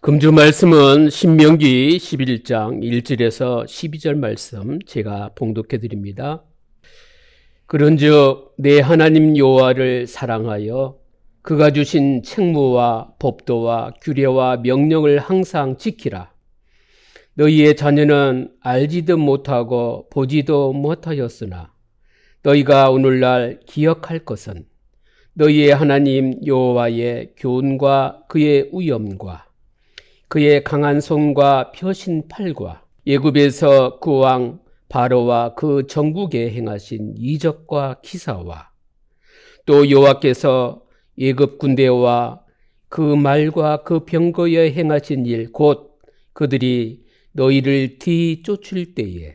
금주 말씀은 신명기 11장 1절에서 12절 말씀 제가 봉독해 드립니다. 그런즉 내 하나님 여호와를 사랑하여 그가 주신 책무와 법도와 규례와 명령을 항상 지키라. 너희의 자녀는 알지도 못하고 보지도 못하였으나 너희가 오늘날 기억할 것은 너희의 하나님 여호와의 교훈과 그의 위엄과 그의 강한 손과 펴신 팔과 애굽에서 그 왕 바로와 그 정국에 행하신 이적과 기사와 또 여호와께서 애굽 군대와 그 말과 그 병거에 행하신 일 곧 그들이 너희를 뒤쫓을 때에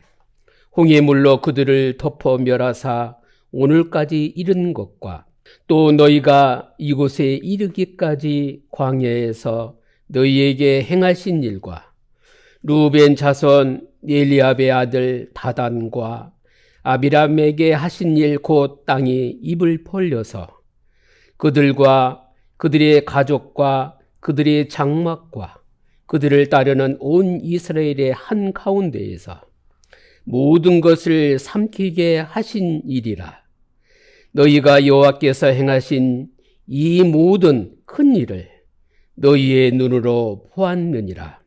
홍해 물로 그들을 덮어 멸하사 오늘까지 이른 것과 또 너희가 이곳에 이르기까지 광야에서 너희에게 행하신 일과 루벤 자손 엘리압의 아들 다단과 아비람에게 하신 일 곧 땅이 입을 벌려서 그들과 그들의 가족과 그들의 장막과 그들을 따르는 온 이스라엘의 한가운데에서 모든 것을 삼키게 하신 일이라. 너희가 여호와께서 행하신 이 모든 큰 일을 너희의 눈으로 보았느니라.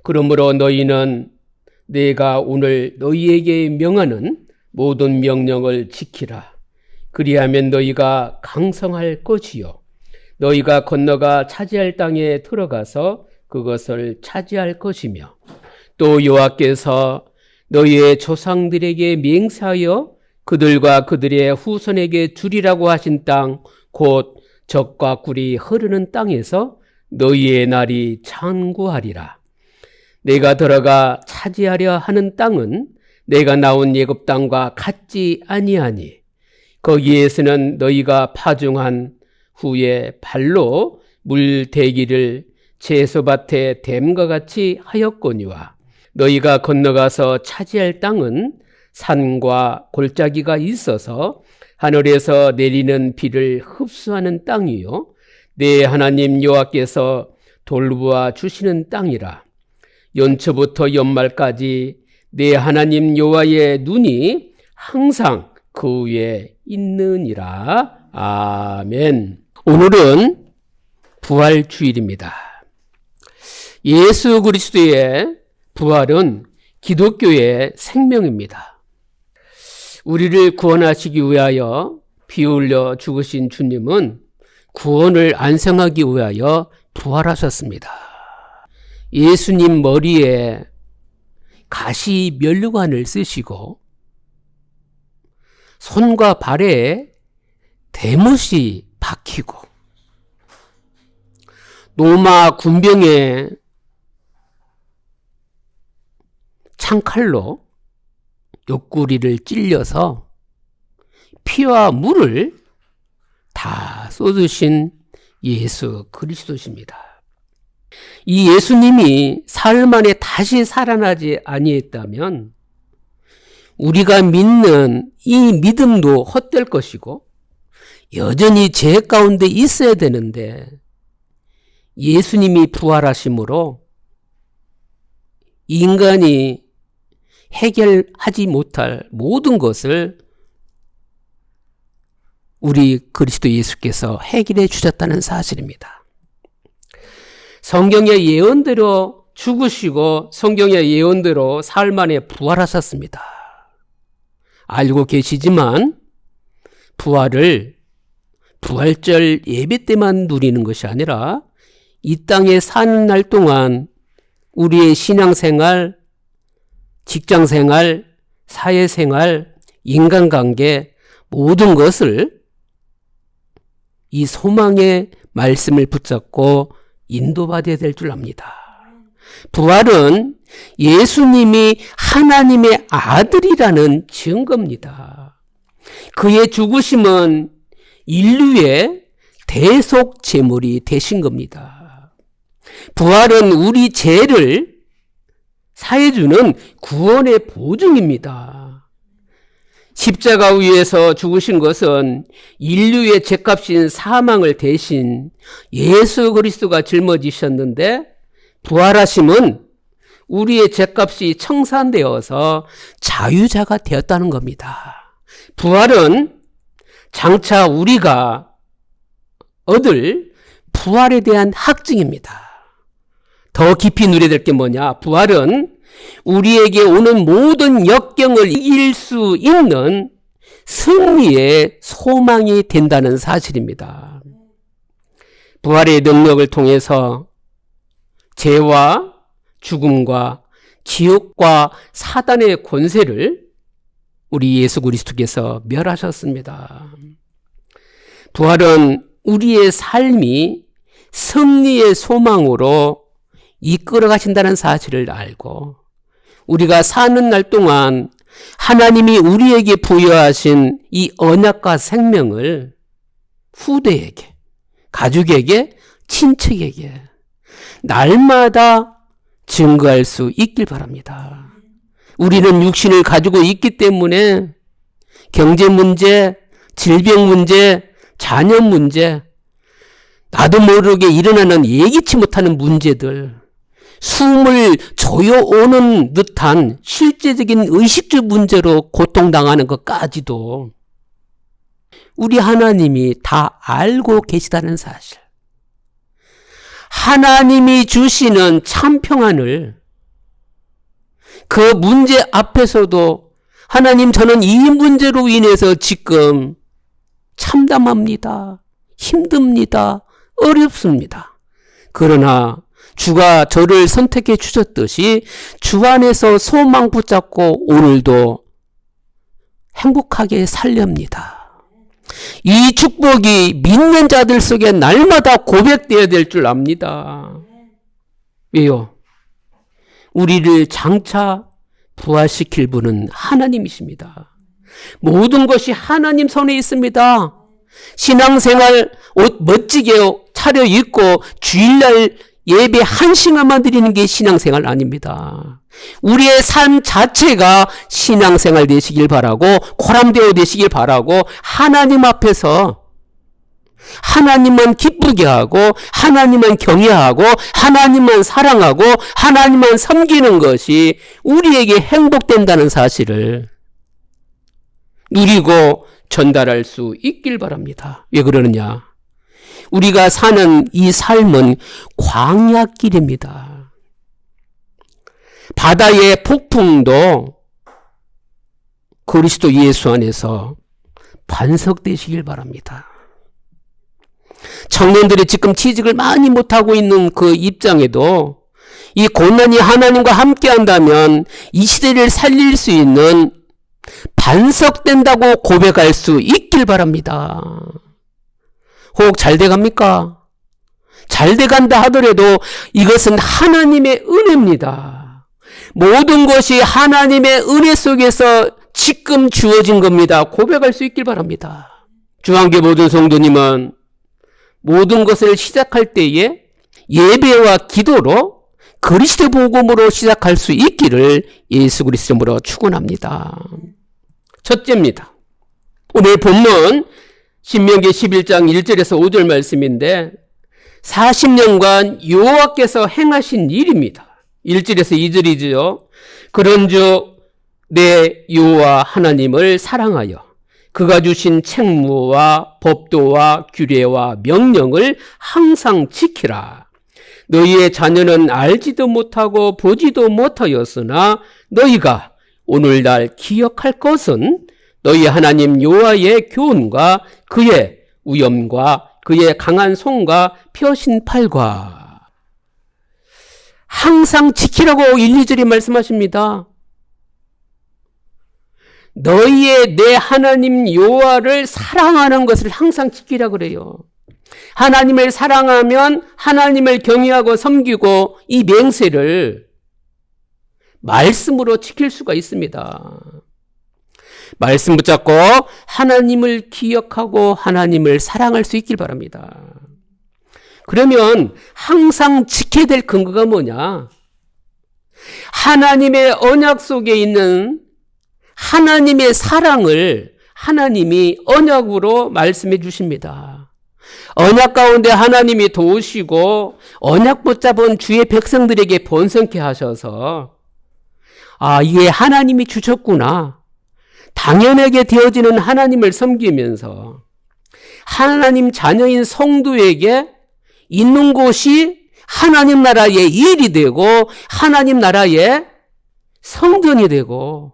그러므로 너희는 내가 오늘 너희에게 명하는 모든 명령을 지키라. 그리하면 너희가 강성할 것이요 너희가 건너가 차지할 땅에 들어가서 그것을 차지할 것이며 또 여호와께서 너희의 조상들에게 맹세하여 그들과 그들의 후손에게 주리라고 하신 땅 곧 젖과 꿀이 흐르는 땅에서 너희의 날이 장구하리라. 내가 들어가 차지하려 하는 땅은 내가 나온 애굽 땅과 같지 아니하니 거기에서는 너희가 파종한 후에 발로 물대기를 채소밭에 댐과 같이 하였거니와 너희가 건너가서 차지할 땅은 산과 골짜기가 있어서 하늘에서 내리는 비를 흡수하는 땅이요 내 하나님 여호와께서 돌보아 주시는 땅이라. 연초부터 연말까지 내 하나님 여호와의 눈이 항상 그 위에 있느니라. 아멘. 오늘은 부활주일입니다. 예수 그리스도의 부활은 기독교의 생명입니다. 우리를 구원하시기 위하여 피 흘려 죽으신 주님은 구원을 안성하기 위하여 부활하셨습니다. 예수님 머리에 가시 면류관을 쓰시고 손과 발에 대못이 박히고 로마 군병에 창칼로 옆구리를 찔려서 피와 물을 다 쏟으신 예수 그리스도십니다. 이 예수님이 사흘 만에 다시 살아나지 아니했다면 우리가 믿는 이 믿음도 헛될 것이고 여전히 죄 가운데 있어야 되는데 예수님이 부활하심으로 인간이 해결하지 못할 모든 것을 우리 그리스도 예수께서 해결해 주셨다는 사실입니다. 성경의 예언대로 죽으시고 성경의 예언대로 사흘 만에 부활하셨습니다. 알고 계시지만 부활을 부활절 예배 때만 누리는 것이 아니라 이 땅에 사는 날 동안 우리의 신앙생활, 직장생활, 사회생활, 인간관계 모든 것을 이 소망의 말씀을 붙잡고 인도받아야 될 줄 압니다. 부활은 예수님이 하나님의 아들이라는 증거입니다. 그의 죽으심은 인류의 대속 제물이 되신 겁니다. 부활은 우리 죄를 사해주는 구원의 보증입니다. 십자가 위에서 죽으신 것은 인류의 죄값인 사망을 대신 예수 그리스도가 짊어지셨는데 부활하심은 우리의 죄값이 청산되어서 자유자가 되었다는 겁니다. 부활은 장차 우리가 얻을 부활에 대한 확증입니다. 더 깊이 누려야 될 게 뭐냐? 부활은 우리에게 오는 모든 역경을 이길 수 있는 승리의 소망이 된다는 사실입니다. 부활의 능력을 통해서 죄와 죽음과 지옥과 사단의 권세를 우리 예수 그리스도께서 멸하셨습니다. 부활은 우리의 삶이 승리의 소망으로 이끌어 가신다는 사실을 알고 우리가 사는 날 동안 하나님이 우리에게 부여하신 이 언약과 생명을 후대에게, 가족에게, 친척에게 날마다 증거할 수 있길 바랍니다. 우리는 육신을 가지고 있기 때문에 경제 문제, 질병 문제, 자녀 문제, 나도 모르게 일어나는 예기치 못하는 문제들, 숨을 조여오는 듯한 실제적인 의식주 문제로 고통당하는 것까지도 우리 하나님이 다 알고 계시다는 사실. 하나님이 주시는 참 평안을 그 문제 앞에서도 하나님, 저는 이 문제로 인해서 지금 참담합니다. 힘듭니다. 어렵습니다. 그러나 주가 저를 선택해 주셨듯이 주 안에서 소망 붙잡고 오늘도 행복하게 살렵니다. 이 축복이 믿는 자들 속에 날마다 고백되어야 될 줄 압니다. 왜요? 우리를 장차 부활시킬 분은 하나님이십니다. 모든 것이 하나님 손에 있습니다. 신앙생활 옷 멋지게 차려입고 주일날 예배 1시간만 드리는 게 신앙생활 아닙니다. 우리의 삶 자체가 신앙생활 되시길 바라고, 코람데오 되시길 바라고, 하나님 앞에서 하나님만 기쁘게 하고, 하나님만 경외하고, 하나님만 사랑하고, 하나님만 섬기는 것이 우리에게 행복된다는 사실을 누리고 전달할 수 있길 바랍니다. 왜 그러느냐? 우리가 사는 이 삶은 광야길입니다. 바다의 폭풍도 그리스도 예수 안에서 반석되시길 바랍니다. 청년들이 지금 취직을 많이 못하고 있는 그 입장에도 이 고난이 하나님과 함께 한다면 이 시대를 살릴 수 있는 반석된다고 고백할 수 있길 바랍니다. 혹 잘 돼갑니까? 잘 돼간다 하더라도 이것은 하나님의 은혜입니다. 모든 것이 하나님의 은혜 속에서 지금 주어진 겁니다. 고백할 수 있길 바랍니다. 중앙교회 모든 성도님은 모든 것을 시작할 때에 예배와 기도로 그리스도 복음으로 시작할 수 있기를 예수 그리스도로 축원합니다. 첫째입니다. 오늘 본문 신명기 11장 1절에서 5절 말씀인데 40년간 여호와께서 행하신 일입니다. 1절에서 2절이죠. 그런즉 내 여호와 하나님을 사랑하여 그가 주신 책무와 법도와 규례와 명령을 항상 지키라. 너희의 자녀는 알지도 못하고 보지도 못하였으나 너희가 오늘날 기억할 것은 너희 하나님 여호와의 교훈과 그의 위엄과 그의 강한 손과 펴신 팔과 항상 지키라고 1, 2절에 말씀하십니다. 너희의 내 하나님 여호와를 사랑하는 것을 항상 지키라 그래요. 하나님을 사랑하면 하나님을 경외하고 섬기고 이 맹세를 말씀으로 지킬 수가 있습니다. 말씀 붙잡고 하나님을 기억하고 하나님을 사랑할 수 있길 바랍니다. 그러면 항상 지켜야 될 근거가 뭐냐? 하나님의 언약 속에 있는 하나님의 사랑을 하나님이 언약으로 말씀해 주십니다. 언약 가운데 하나님이 도우시고 언약 붙잡은 주의 백성들에게 번성케 하셔서 이게 하나님이 주셨구나. 당연하게 되어지는 하나님을 섬기면서 하나님 자녀인 성도에게 있는 곳이 하나님 나라의 일이 되고 하나님 나라의 성전이 되고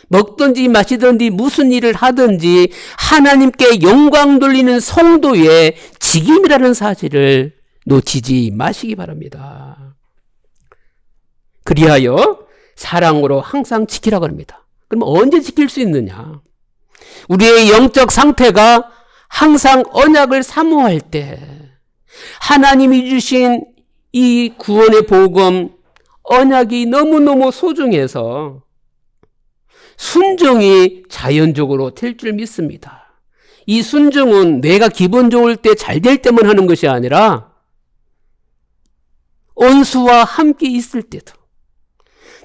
먹든지 마시든지 무슨 일을 하든지 하나님께 영광 돌리는 성도의 직임이라는 사실을 놓치지 마시기 바랍니다. 그리하여 사랑으로 항상 지키라고 합니다. 그럼 언제 지킬 수 있느냐? 우리의 영적 상태가 항상 언약을 사모할 때 하나님이 주신 이 구원의 복음 언약이 너무너무 소중해서 순종이 자연적으로 될 줄 믿습니다. 이 순종은 내가 기분 좋을 때 잘 될 때만 하는 것이 아니라 원수와 함께 있을 때도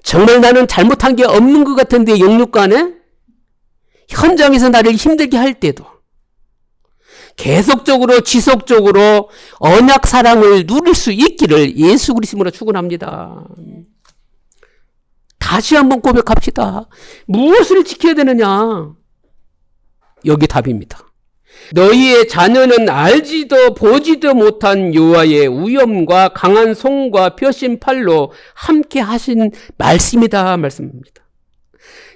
정말 나는 잘못한 게 없는 것 같은데 영육간에 현장에서 나를 힘들게 할 때도 계속적으로 지속적으로 언약 사랑을 누릴 수 있기를 예수 그리스도로 축원합니다. 다시 한번 고백합시다. 무엇을 지켜야 되느냐? 여기 답입니다. 너희의 자녀는 알지도 보지도 못한 여호와의 위엄과 강한 손과 펴신 팔로 함께 하신 말씀이다 말씀입니다.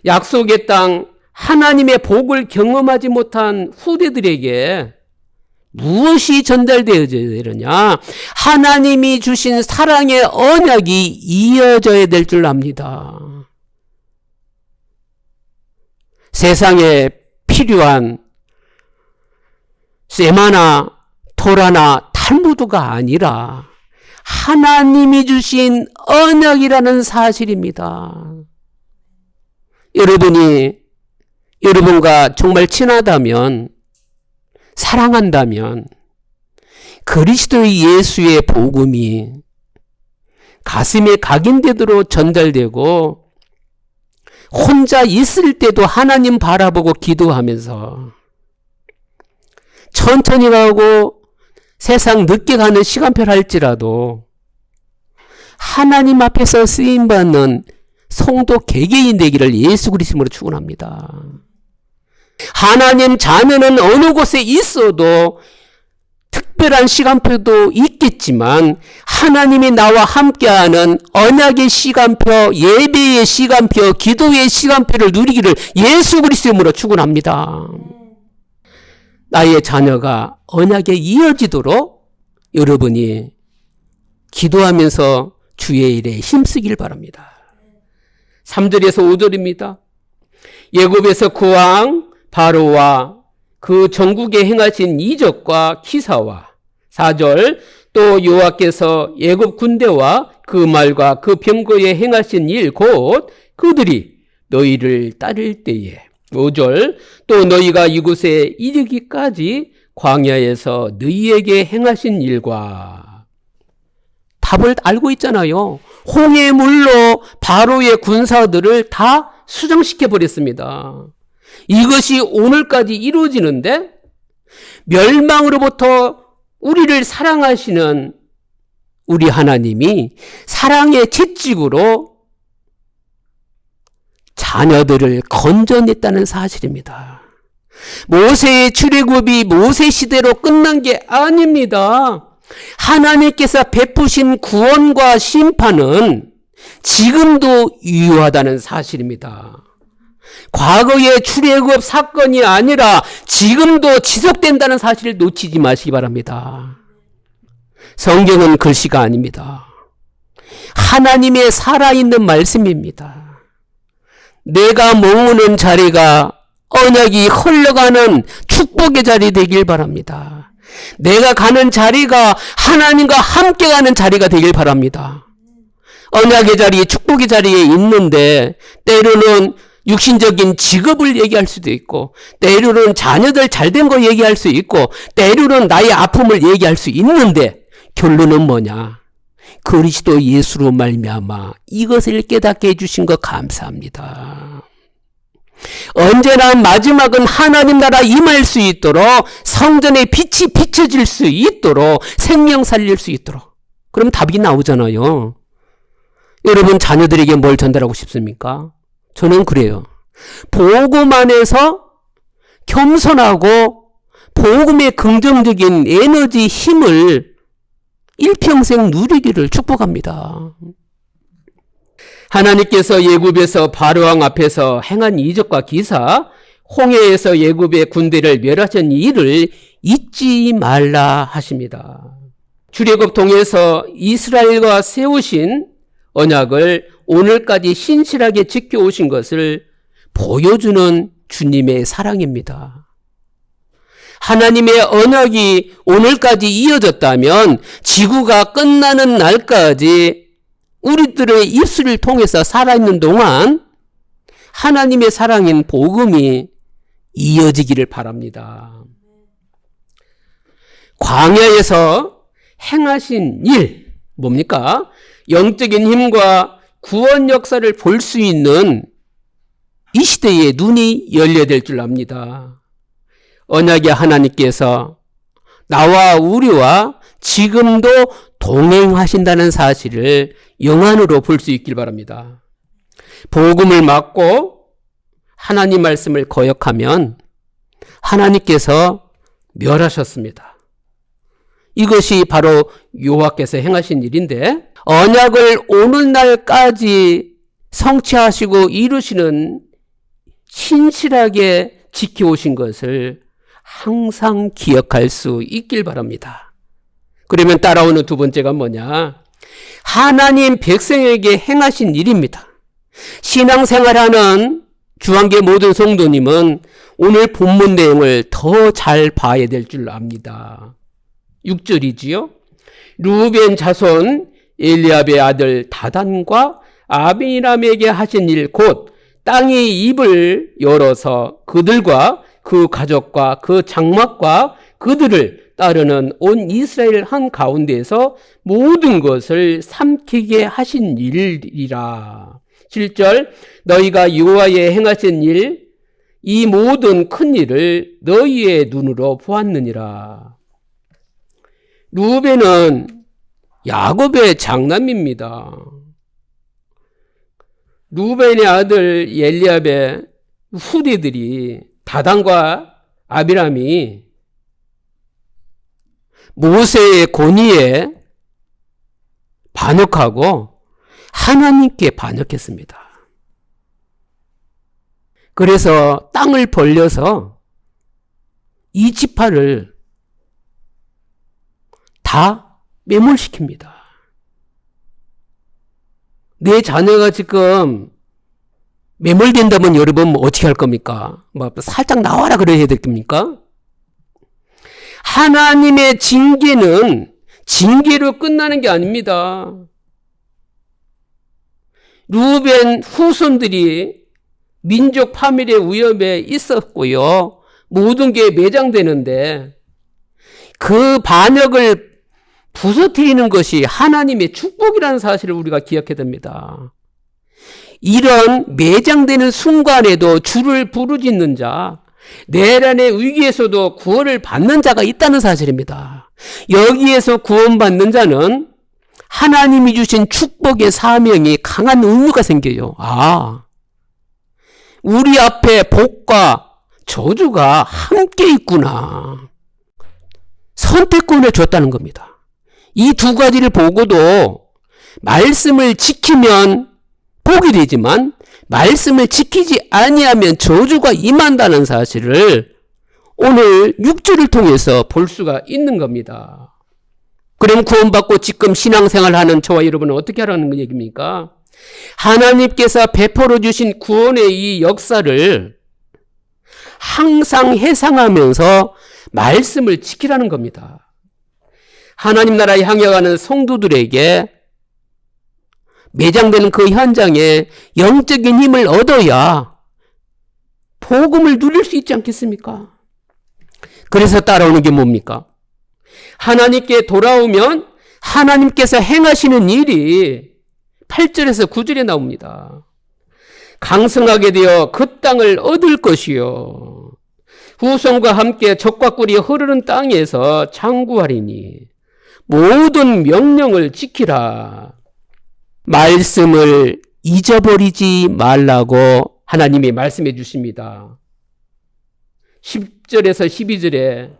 약속의 땅 하나님의 복을 경험하지 못한 후대들에게 무엇이 전달되어져야 되느냐? 하나님이 주신 사랑의 언약이 이어져야 될 줄 압니다. 세상에 필요한 세마나 토라나 탈무드가 아니라 하나님이 주신 언약이라는 사실입니다. 여러분이 여러분과 정말 친하다면 사랑한다면 그리스도의 예수의 복음이 가슴에 각인되도록 전달되고 혼자 있을 때도 하나님 바라보고 기도하면서 천천히 가고 세상 늦게 가는 시간표를 할지라도 하나님 앞에서 쓰임받는 성도 개개인 되기를 예수 그리스도로 축원합니다. 하나님 자녀는 어느 곳에 있어도 특별한 시간표도 있겠지만 하나님이 나와 함께하는 언약의 시간표, 예배의 시간표, 기도의 시간표를 누리기를 예수 그리스도로 축원합니다. 나의 자녀가 언약에 이어지도록 여러분이 기도하면서 주의 일에 힘쓰길 바랍니다. 3절에서 5절입니다. 예굽에서 그 왕 바로와 그 전국에 행하신 이적과 기사와 4절 또 여호와께서 예굽 군대와 그 말과 그 병거에 행하신 일 곧 그들이 너희를 따를 때에 5절 또 너희가 이곳에 이르기까지 광야에서 너희에게 행하신 일과 답을 알고 있잖아요. 홍해 물로 바로의 군사들을 다 수정시켜 버렸습니다. 이것이 오늘까지 이루어지는데 멸망으로부터 우리를 사랑하시는 우리 하나님이 사랑의 채찍으로 자녀들을 건져냈다는 사실입니다. 모세의 출애굽이 모세 시대로 끝난 게 아닙니다. 하나님께서 베푸신 구원과 심판은 지금도 유효하다는 사실입니다. 과거의 출애굽 사건이 아니라 지금도 지속된다는 사실을 놓치지 마시기 바랍니다. 성경은 글씨가 아닙니다. 하나님의 살아있는 말씀입니다. 내가 머무는 자리가 언약이 흘러가는 축복의 자리 되길 바랍니다. 내가 가는 자리가 하나님과 함께 가는 자리가 되길 바랍니다. 언약의 자리, 축복의 자리에 있는데 때로는 육신적인 직업을 얘기할 수도 있고 때로는 자녀들 잘된 거 얘기할 수 있고 때로는 나의 아픔을 얘기할 수 있는데 결론은 뭐냐? 그리스도 예수로 말미암아 이것을 깨닫게 해주신 것 감사합니다. 언제나 마지막은 하나님 나라 임할 수 있도록 성전의 빛이 비춰질 수 있도록 생명 살릴 수 있도록. 그럼 답이 나오잖아요. 여러분 자녀들에게 뭘 전달하고 싶습니까? 저는 그래요. 복음 안에서 겸손하고 복음의 긍정적인 에너지 힘을 일평생 누리기를 축복합니다. 하나님께서 예굽에서 바로왕 앞에서 행한 이적과 기사, 홍해에서 예굽의 군대를 멸하신 일을 잊지 말라 하십니다. 출애굽 통해서 이스라엘과 세우신 언약을 오늘까지 신실하게 지켜오신 것을 보여주는 주님의 사랑입니다. 하나님의 언약이 오늘까지 이어졌다면 지구가 끝나는 날까지 우리들의 입술을 통해서 살아있는 동안 하나님의 사랑인 복음이 이어지기를 바랍니다. 광야에서 행하신 일, 뭡니까? 영적인 힘과 구원 역사를 볼 수 있는 이 시대에 눈이 열려야 될 줄 압니다. 언약의 하나님께서 나와 우리와 지금도 동행하신다는 사실을 영안으로 볼 수 있길 바랍니다. 복음을 막고 하나님 말씀을 거역하면 하나님께서 멸하셨습니다. 이것이 바로 여호와께서 행하신 일인데 언약을 오늘날까지 성취하시고 이루시는 신실하게 지켜오신 것을 항상 기억할 수 있길 바랍니다. 그러면 따라오는 두 번째가 뭐냐? 하나님 백성에게 행하신 일입니다. 신앙생활하는 주한계 모든 성도님은 오늘 본문 내용을 더 잘 봐야 될 줄 압니다. 6절이지요. 루벤 자손 엘리압의 아들 다단과 아비람에게 하신 일 곧 땅의 입을 열어서 그들과 그 가족과 그 장막과 그들을 따르는 온 이스라엘 한 가운데에서 모든 것을 삼키게 하신 일이라. 7절 너희가 여호와의 행하신 일 이 모든 큰 일을 너희의 눈으로 보았느니라. 루벤은 야곱의 장남입니다. 루벤의 아들 엘리압의 후대들이 다단과 아비람이 모세의 권위에 반역하고 하나님께 반역했습니다. 그래서 땅을 벌려서 이 지파를 다 매몰시킵니다. 내 자녀가 지금 매몰된다면 여러분 어떻게 할 겁니까? 살짝 나와라 그래야 될 겁니까? 하나님의 징계는 징계로 끝나는 게 아닙니다. 루벤 후손들이 민족 파멸의 위험에 있었고요. 모든 게 매장되는데 그 반역을 부서뜨리는 것이 하나님의 축복이라는 사실을 우리가 기억해야 됩니다. 이런 매장되는 순간에도 주를 부르짖는 자, 내란의 위기에서도 구원을 받는 자가 있다는 사실입니다. 여기에서 구원받는 자는 하나님이 주신 축복의 사명이 강한 의무가 생겨요. 우리 앞에 복과 저주가 함께 있구나. 선택권을 줬다는 겁니다. 이 두 가지를 보고도 말씀을 지키면 복이 되지만 말씀을 지키지 아니하면 저주가 임한다는 사실을 오늘 6절을 통해서 볼 수가 있는 겁니다. 그럼 구원받고 지금 신앙생활하는 저와 여러분은 어떻게 하라는 얘기입니까? 하나님께서 베풀어 주신 구원의 이 역사를 항상 회상하면서 말씀을 지키라는 겁니다. 하나님 나라에 향해 가는 성도들에게 매장되는 그 현장에 영적인 힘을 얻어야 복음을 누릴 수 있지 않겠습니까? 그래서 따라오는 게 뭡니까? 하나님께 돌아오면 하나님께서 행하시는 일이 8절에서 9절에 나옵니다. 강성하게 되어 그 땅을 얻을 것이요 후손과 함께 젖과 꿀이 흐르는 땅에서 장구하리니 모든 명령을 지키라. 말씀을 잊어버리지 말라고 하나님이 말씀해 주십니다. 10절에서 12절에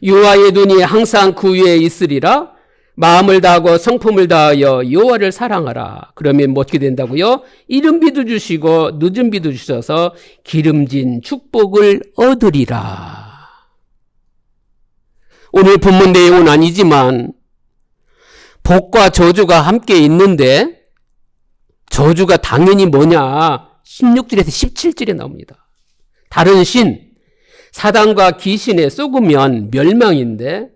여호와의 눈이 항상 그 위에 있으리라. 마음을 다하고 성품을 다하여 여호와를 사랑하라. 그러면 뭐 어떻게 된다고요? 이른 비도 주시고 늦은 비도 주셔서 기름진 축복을 얻으리라. 오늘 본문 내용은 아니지만 복과 저주가 함께 있는데 저주가 당연히 뭐냐? 16절에서 17절에 나옵니다. 다른 신, 사단과 귀신에 쏘으면 멸망인데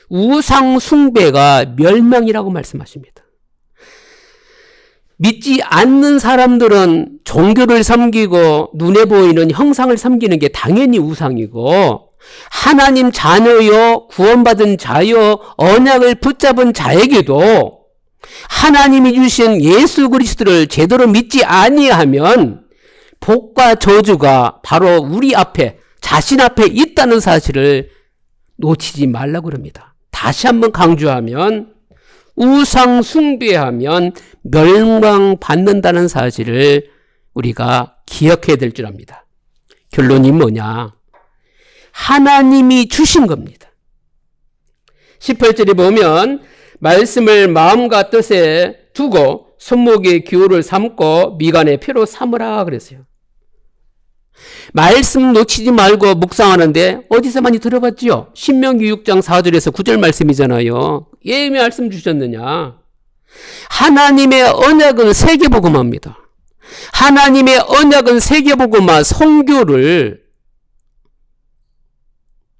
우상 숭배가 멸망이라고 말씀하십니다. 믿지 않는 사람들은 종교를 섬기고 눈에 보이는 형상을 섬기는 게 당연히 우상이고 하나님 자녀요, 구원받은 자요, 언약을 붙잡은 자에게도 하나님이 주신 예수 그리스도를 제대로 믿지 아니하면 복과 저주가 바로 우리 앞에, 자신 앞에 있다는 사실을 놓치지 말라고 그럽니다. 다시 한번 강조하면 우상 숭배하면 멸망받는다는 사실을 우리가 기억해야 될 줄 압니다. 결론이 뭐냐? 하나님이 주신 겁니다. 18절에 보면 말씀을 마음과 뜻에 두고 손목에 기호를 삼고 미간에 표로 삼으라 그랬어요. 말씀 놓치지 말고 묵상하는데 어디서 많이 들어봤지요? 신명기 6장 4절에서 9절 말씀이잖아요. 예 말씀 주셨느냐? 하나님의 언약은 세계복음화입니다. 하나님의 언약은 세계복음화 선교를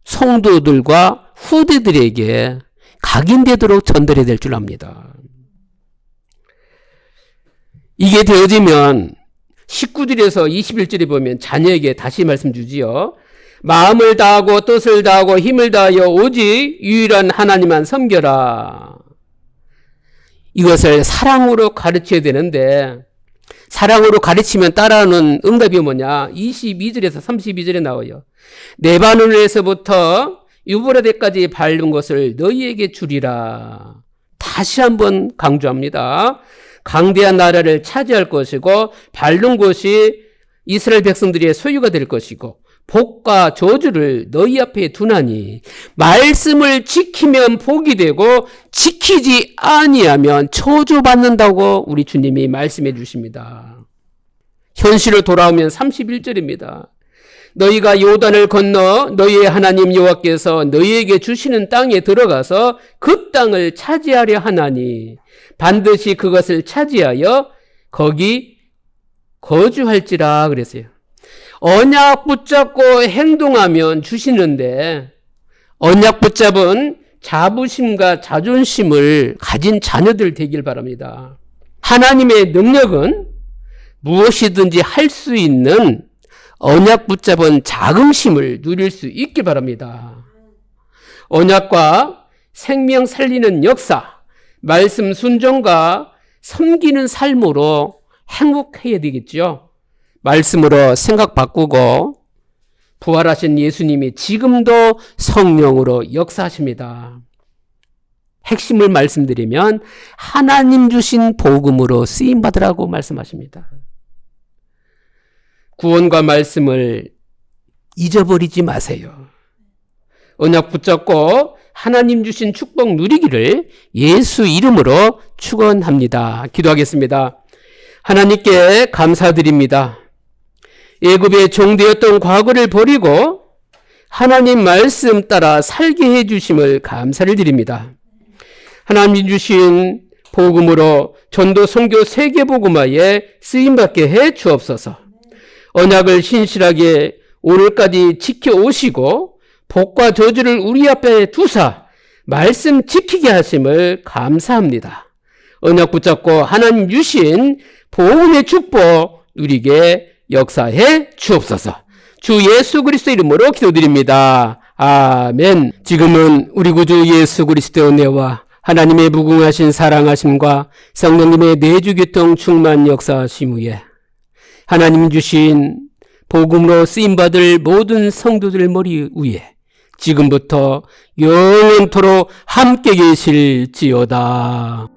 성도들과 후대들에게 각인되도록 전달해야 될 줄 압니다. 이게 되어지면 19절에서 21절에 보면 자녀에게 다시 말씀 주지요. 마음을 다하고 뜻을 다하고 힘을 다하여 오직 유일한 하나님만 섬겨라. 이것을 사랑으로 가르쳐야 되는데 사랑으로 가르치면 따라하는 응답이 뭐냐? 22절에서 32절에 나와요. 레바논에서부터 유브라데까지 밟은 것을 너희에게 주리라. 다시 한번 강조합니다. 강대한 나라를 차지할 것이고 밟는 곳이 이스라엘 백성들의 소유가 될 것이고 복과 저주를 너희 앞에 두나니 말씀을 지키면 복이 되고 지키지 아니하면 저주받는다고 우리 주님이 말씀해 주십니다. 현실로 돌아오면 31절입니다. 너희가 요단을 건너 너희의 하나님 여호와께서 너희에게 주시는 땅에 들어가서 그 땅을 차지하려 하나니 반드시 그것을 차지하여 거기 거주할지라 그랬어요. 언약 붙잡고 행동하면 주시는데 언약 붙잡은 자부심과 자존심을 가진 자녀들 되길 바랍니다. 하나님의 능력은 무엇이든지 할 수 있는 언약 붙잡은 자긍심을 누릴 수 있길 바랍니다. 언약과 생명 살리는 역사, 말씀 순종과 섬기는 삶으로 행복해야 되겠죠. 말씀으로 생각 바꾸고 부활하신 예수님이 지금도 성령으로 역사하십니다. 핵심을 말씀드리면 하나님 주신 복음으로 쓰임받으라고 말씀하십니다. 구원과 말씀을 잊어버리지 마세요. 언약 붙잡고 하나님 주신 축복 누리기를 예수 이름으로 축원합니다. 기도하겠습니다. 하나님께 감사드립니다. 애굽의 종되었던 과거를 버리고 하나님 말씀 따라 살게 해주심을 감사를 드립니다. 하나님 주신 복음으로 전도 선교 세계복음화에 쓰임받게 해 주옵소서. 언약을 신실하게 오늘까지 지켜오시고 복과 저주를 우리 앞에 두사 말씀 지키게 하심을 감사합니다. 언약 붙잡고 하나님 주신 복음의 축복 누리게 역사해 주옵소서. 주 예수 그리스도 이름으로 기도드립니다. 아멘. 지금은 우리 구주 예수 그리스도의 은혜와 하나님의 무궁하신 사랑하심과 성령님의 내주교통 충만 역사하심 후에 하나님 주신 복음으로 쓰임받을 모든 성도들 머리 위에 지금부터 영원토록 함께 계실지어다.